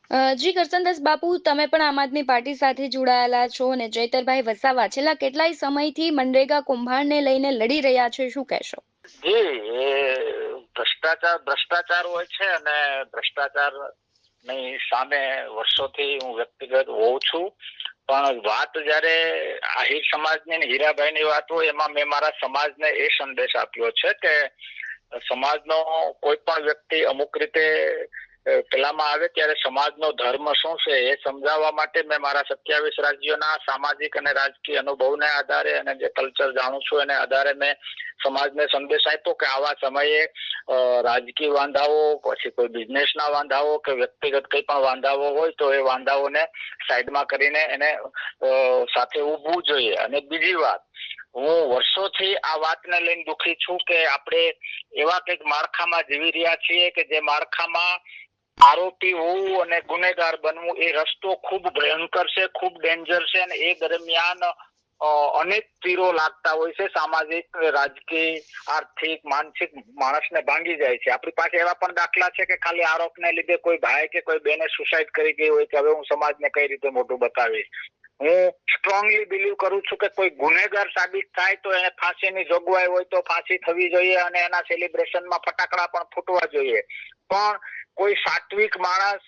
જી કરસનદાસ બાપુ, તમે પણ આમ આદમી પાર્ટી સાથે જોડાયેલા છો અને ચૈતરભાઈ વસાવા છેલ્લા કેટલાય સમયથી મનરેગા કૌભાંડને લઈને લડી રહ્યા છે, શું કહેશો? જી, એ ભ્રષ્ટાચાર હોય છે અને ભ્રષ્ટાચાર ની સામે વર્ષોથી હું વ્યક્તિગત હોઉં છું, પણ વાત જયારે આહિર સમાજની અને હીરાભાઈની વાત હોય એમાં મેં મારા સમાજને એ સંદેશ આપ્યો છે કે સમાજનો કોઈ પણ વ્યક્તિ અમુક રીતે પેલામાં આવે ત્યારે સમાજનો ધર્મ શું છે એ સમજાવવા માટે મેં મારા 27 રાજ્યોના સામાજિક અને રાજકીય અનુભવને આધારે અને જે કલ્ચર જાણું છું એને આધારે મેં સમાજને સંદેશ આપ્યો કે આવા સમયે રાજકીય વાંધાઓ, પછી કોઈ બિઝનેસના વાંધાઓ કે વ્યક્તિગત કંઈ પણ વાંધાઓ હોય તો એ વાંધાઓને સાઈડમાં કરીને એને સાથે ઊભવું જોઈએ. અને બીજી વાત, હું વર્ષોથી આ વાતને લઈને દુઃખી છું કે આપણે એવા કંઈક માળખામાં જીવી રહ્યા છીએ કે જે માળખામાં આરોપી હોવું અને ગુનેગાર બનવું એ રસ્તો ખૂબ ભયંકર છે, ખૂબ ડેન્જર છે અને એ દરમિયાન અનેક તીરો લાગતા હોય છે, સામાજિક, રાજકીય, આર્થિક, માનસિક માણસને ભાંગી જાય છે. આપણી પાસે એવા પણ દાખલા છે કે ખાલી આરોપને લીધે કોઈ ભાઈ કે કોઈ બેને સુસાઇડ કરી ગઈ હોય કે હવે હું સમાજને કઈ રીતે મોઢું બતાવીશ. હું સ્ટ્રોંગલી બિલીવ કરું છું કે કોઈ ગુનેગાર સાબિત થાય તો એને ફાંસીની જોગવાઈ હોય તો ફાંસી થવી જોઈએ અને એના સેલિબ્રેશનમાં ફટાકડા પણ ફૂટવા જોઈએ. પણ કોઈ સાત્વિક માણસ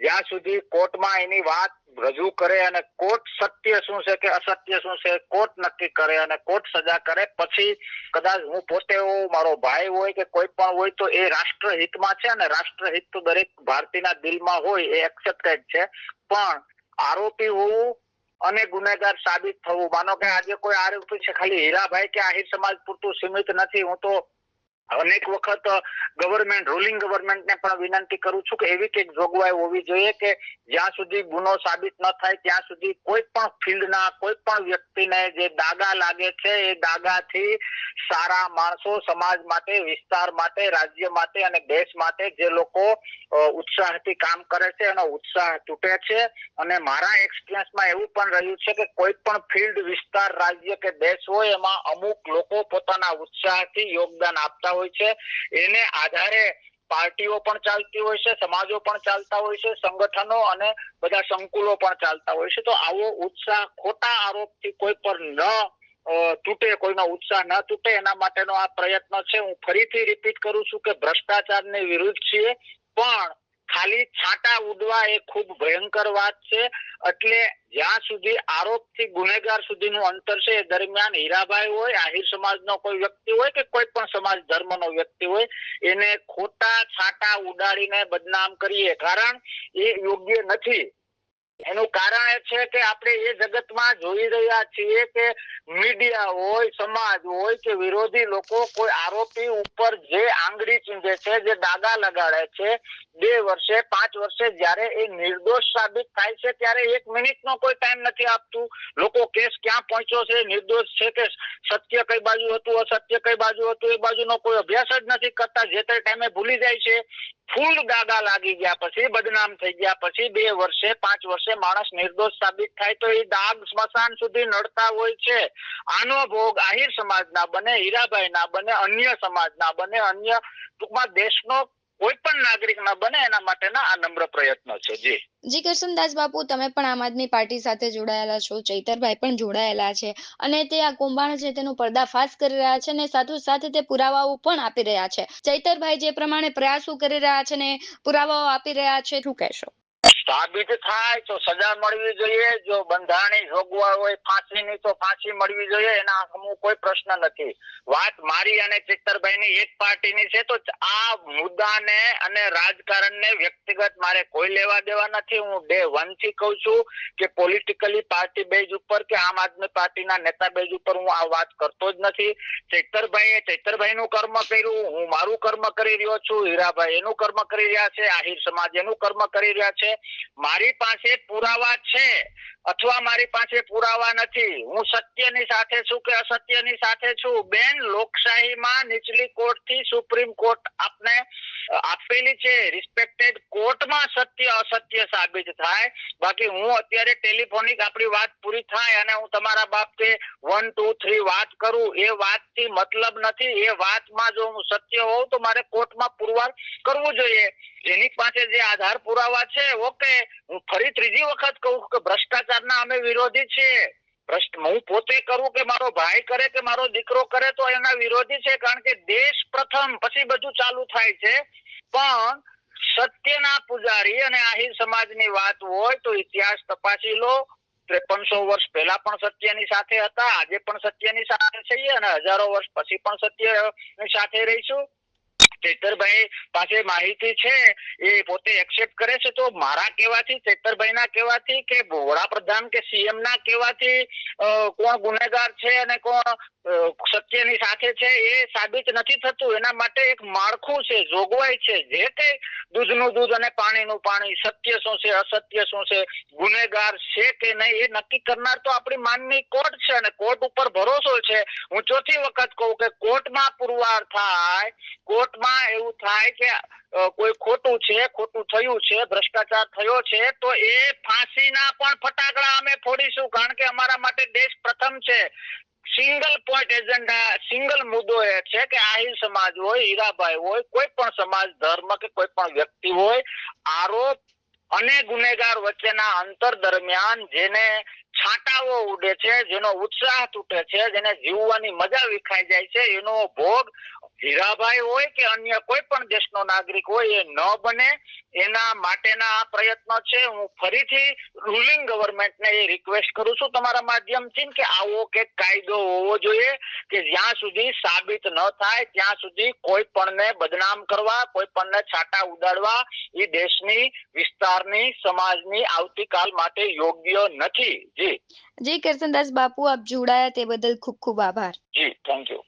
જ્યાં સુધી કોર્ટમાં એની વાત રજૂ કરે અને કોર્ટ સત્ય શું છે કે અસત્ય શું છે કોર્ટ નક્કી કરે અને કોર્ટ સજા કરે, પછી કદાચ હું પોતે હોઉં, મારો ભાઈ હોય કે કોઈ પણ હોય તો એ રાષ્ટ્રહિતમાં છે અને રાષ્ટ્રહિત તો દરેક ભારતીયના દિલમાં હોય એ એક્સેપ્ટેડ છે. પણ આરોપી હોવું અને ગુનેગાર સાબિત થવું, માનો કે આજે કોઈ આરોપી છે, ખાલી હીરાભાઈ કે આહિર સમાજ પૂરતું સીમિત નથી. હું તો અનેક વખત ગવર્મેન્ટ, રૂલિંગ ગવર્મેન્ટને પણ વિનંતી કરું છું કે એવી કંઈક જોગવાઈ હોવી જોઈએ કે જ્યાં સુધી ગુનો સાબિત ન થાય ત્યાં સુધી કોઈ પણ ફિલ્ડના કોઈ પણ વ્યક્તિને જે દાગા લાગે છે એ દાગાથી સારા માણસો સમાજ માટે, વિસ્તાર માટે, રાજ્ય માટે અને દેશ માટે જે લોકો ઉત્સાહથી કામ કરે છે એનો ઉત્સાહ તૂટે છે. અને મારા એક્સપિરિયન્સમાં એવું પણ રહ્યું છે કે કોઈ પણ ફિલ્ડ, વિસ્તાર, રાજ્ય કે દેશ હોય એમાં અમુક લોકો પોતાના ઉત્સાહથી યોગદાન આપતા હોય છે. એને આધારે પાર્ટીઓ પણ ચાલતી હોય છે, સમાજો પણ ચાલતા હોય છે, સંગઠનો અને બધા સંકુલો પણ ચાલતા હોય છે. તો આવો ઉત્સાહ ખોટા આરોપથી કોઈ પર ન તૂટે, કોઈનો ઉત્સાહ ન તૂટે એના માટેનો આ પ્રયત્ન છે. હું ફરીથી રિપીટ કરું છું કે ભ્રષ્ટાચારની વિરુદ્ધ છીએ, પણ ખાલી છાંટા ઉડવા એ ખૂબ ભયંકર વાત છે. એટલે જ્યાં સુધી આરોપથી ગુનેગાર સુધીનું અંતર છે એ દરમિયાન હીરાભાઈ હોય, આહિર સમાજનો કોઈ વ્યક્તિ હોય કે કોઈ પણ સમાજ ધર્મનો વ્યક્તિ હોય, એને ખોટા છાંટા ઉડાડીને બદનામ કરીએ, કારણ એ યોગ્ય નથી. એનું કારણ એ છે કે આપણે એ જગતમાં જોઈ રહ્યા છીએ કે મીડિયા હોય, સમાજ હોય કે વિરોધી લોકો કોઈ આરોપી ઉપર જે આંગળી ચીંધે છે, જે દાગા લગાડે છે, 2 વર્ષે 5 વર્ષે જ્યારે એ નિર્દોષ સાબિત થાય છે ત્યારે 1 મિનિટનો કોઈ ટાઈમ નથી આપતું. લોકો કેસ ક્યાં પહોંચ્યો છે, નિર્દોષ છે કે સત્ય કઈ બાજુ હતું, અસત્ય કઈ બાજુ હતું, એ બાજુનો કોઈ અભ્યાસ જ નથી કરતા. જે તે ટાઈમે ભૂલી જાય છે. ફૂલ દાગા લાગી ગયા પછી, બદનામ થઈ ગયા પછી 2 વર્ષે 5 વર્ષે માણસ નિર્દોષ સાબિત થાય તો એ દાગ સ્મશાન સુધી નડતા હોય છે. આનો ભોગ આહિર સમાજના બને, હીરાભાઈ ના બને, અન્ય સમાજના બને, અન્ય ટૂંકમાં દેશનો કોઈ પણ નાગરિક ના બને, એના માટેના આ નમ્ર પ્રયત્ન છે. જી કરસનદાસ બાપુ, તમે પણ આમ આદમી પાર્ટી સાથે જોડાયેલા છો, ચૈતરભાઈ પણ જોડાયેલા છે અને તે આ કૌભાંડ છે તેનો પર્દાફાશ કરી રહ્યા છે અને સાથે તે પુરાવાઓ પણ આપી રહ્યા છે. ચૈતરભાઈ જે પ્રમાણે પ્રયાસો કરી રહ્યા છે ને પુરાવાઓ આપી રહ્યા છે, શું કહેશો? સાબિત થાય તો સજા મળવી જોઈએ. જો બંધારણની જોગવાઈ હોય ફાંસીની તો ફાંસી મળવી જોઈએ. એના સામે કોઈ પ્રશ્ન નથી. વાત મારી અને ચિત્તરભાઈની એક પાર્ટીની છે તો આ મુદ્દાને અને રાજકારણને વ્યક્તિગત મારે કોઈ લેવા દેવા નથી. હું ડે 1 થી કહું છું કે પોલિટિકલી પાર્ટી બેઝ ઉપર કે આમ આદમી પાર્ટીના નેતા બેઝ ઉપર હું આ વાત કરતો જ નથી. ચૈતરભાઈએ ચૈતરભાઈનું કર્મ કર્યું, હું મારું કર્મ કરી રહ્યો છું, હીરાભાઈ એનું કર્મ કરી રહ્યા છે, આહિર સમાજ એનું કર્મ કરી રહ્યા છે. મારી પાસે પુરાવા છે અથવા મારી પાસે પુરાવા નથી, હું સત્યની સાથે છું કે અસત્યની સાથે છું. બેન, લોકશાહીમાં નીચલી કોર્ટ થી સુપ્રીમ કોર્ટ આપને આપેલી છે. રિસ્પેક્ટેડ કોર્ટમાં સત્ય અસત્ય સાબિત થાય. બાકી હું અત્યારે ટેલિફોનિક આપણી વાત પૂરી થાય અને હું તમારા બાબતે 1 2 3 વાત કરું, એ વાતથી મતલબ નથી. એ વાતમાં જો હું સત્ય હોઉં તો મારે કોર્ટમાં પુરવાર કરવું જોઈએ. જેની પાસે જે આધાર પુરાવા છે, ઓકે. હું ફરી ત્રીજી વખત કહું કે ભ્રષ્ટાચારના અમે વિરોધી છીએ. હું પોતે કરું કે મારો ભાઈ કરે કે મારો દીકરો કરે તો એના વિરોધી છે, કારણ કે દેશ પ્રથમ, પછી બધું ચાલુ થાય છે. પણ સત્યના પૂજારી અને આહિર સમાજની વાત હોય તો ઇતિહાસ તપાસી લો. 5300 વર્ષ પહેલા પણ સત્યની સાથે હતા, આજે પણ સત્યની સાથે છીએ અને હજારો વર્ષ પછી પણ સત્યની સાથે રહીશું. ચૈતરભાઈ પાસે માહિતી છે, એ પોતે એક્સેપ્ટ કરે છે, તો મારા કહેવાથી, ચૈતરભાઈના કહેવાથી કે વડાપ્રધાન કે સીએમ ના કહેવાથી કોણ ગુનેગાર છે અને કોણ સત્યની સાથે છે એ સાબિત નથી થતું. એના માટે એક માળખું છે, જોગવાઈ છે. જે કઈ દૂધનું દૂધ અને પાણીનું પાણી, સત્ય શું છે અસત્ય શું છે, ગુનેગાર છે કે નહીં, એ નક્કી કરનાર તો આપણી માનની કોર્ટ છે અને કોર્ટ ઉપર ભરોસો છે. હું ચોથી વખત કહું કે કોર્ટમાં પુરવાર થાય, કોર્ટમાં એવું થાય કે કોઈ ખોટું છે, ખોટું થયું છે, ભ્રષ્ટાચાર થયો છે, તો એ ફાંસીના પણ ફટાકડા અમે ફોડીશું, કારણ કે અમારા માટે દેશ પ્રથમ છે. સિંગલ પોઈન્ટ એજન્ડા, સિંગલ મુદ્દો એ છે કે આહિર સમાજ હોય, હીરાભાઈ હોય, કોઈ પણ સમાજ, ધર્મ કે કોઈ પણ વ્યક્તિ હોય, આરોપ અને ગુનેગાર વચ્ચેના અંતર દરમિયાન જેને છાંટાઓ ઉડે છે, જેનો ઉત્સાહ તૂટે છે, જેને જીવવાની મજા વિખાઈ જાય છે, એનો ભોગ હીરાભાઈ હોય કે અન્ય કોઈ પણ દેશનો નાગરિક હોય એ ન બને. એના માટેના આ પ્રયત્નો છે. હું ફરીથી રૂલિંગ ગવર્મેન્ટને એ રિક્વેસ્ટ કરું છું તમારા માધ્યમથી કે આવો કે કાયદો હોવો જોઈએ કે જ્યાં સુધી સાબિત ન થાય ત્યાં સુધી કોઈ પણને બદનામ કરવા, કોઈ પણને છાંટા ઉડાડવા એ દેશની, વિસ્તારની, સમાજની આવતીકાલ માટે યોગ્ય નથી. જી જી કરસનદાસ બાપુ, આપ જોડાયા તે બદલ ખૂબ ખૂબ આભાર. જી, થેન્ક યુ.